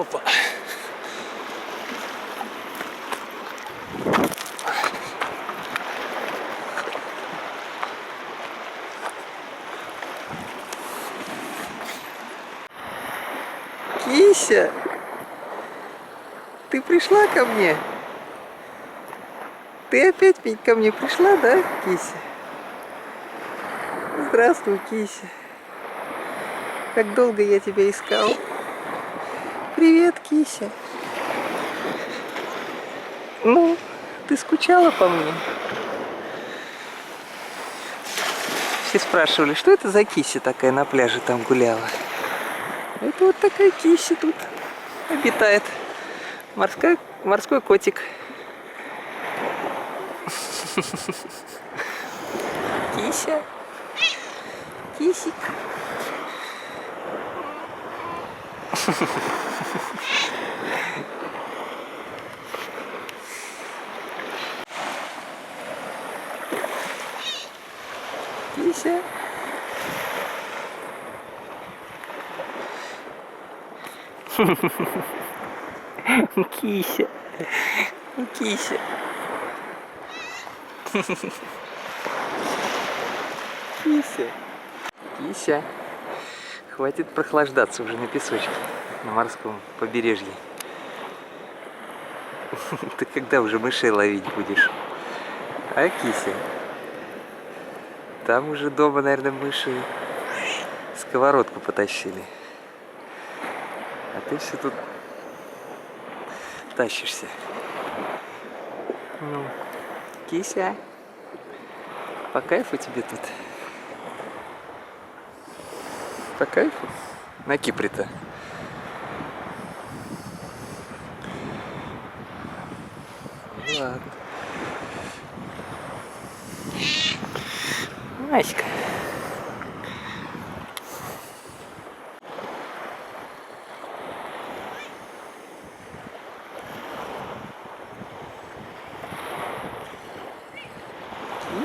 Опа. Кися, ты пришла ко мне? Ты опять ко мне пришла, да, Кися? Здравствуй, Кися. Как долго я тебя искал. Привет, Кися. Ну, ты скучала по мне? Все спрашивали, что это за Кися такая на пляже там гуляла. Это вот такая Кися тут обитает. Морской котик. Кися. Кисик. Кися. Кися. Кися. Кися. Кися. Хватит прохлаждаться уже на песочке, на морском побережье. Ты когда уже мышей ловить будешь? А, Кися? Там уже дома, наверное, мыши сковородку потащили. А ты все тут тащишься. Ну, Кися, по кайфу тебе тут? По кайфу? На Кипре-то. Ладно. Маська.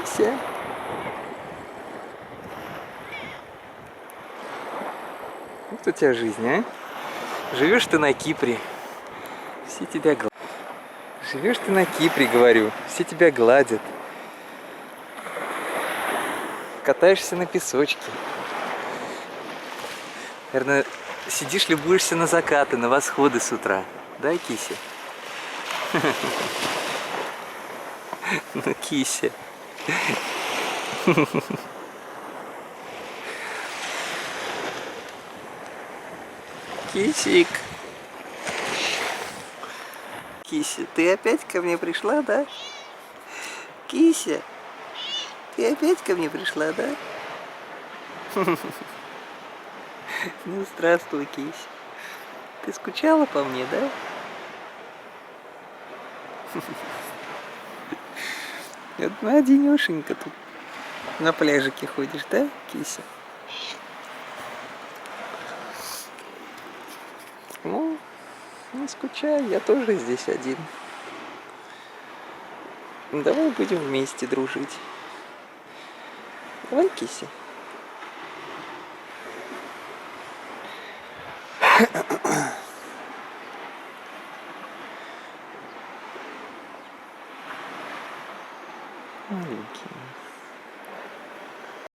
Кися. Вот у тебя жизнь, а? Живешь ты на Кипре. Все тебя гладят. Живешь ты на Кипре, говорю. Все тебя гладят. Катаешься на песочке. Наверное, сидишь, любуешься на закаты, на восходы с утра. Да, Кися? Ну, Кися. Кисик. Кися, ты опять ко мне пришла, да? Кися, ты опять ко мне пришла, да? Ну, здравствуй, Кися. Ты скучала по мне, да? Одинешенька тут на пляжике ходишь, да, Кися? Ну, не скучай, я тоже здесь один. Давай будем вместе дружить. Давай, Кися. Маленький.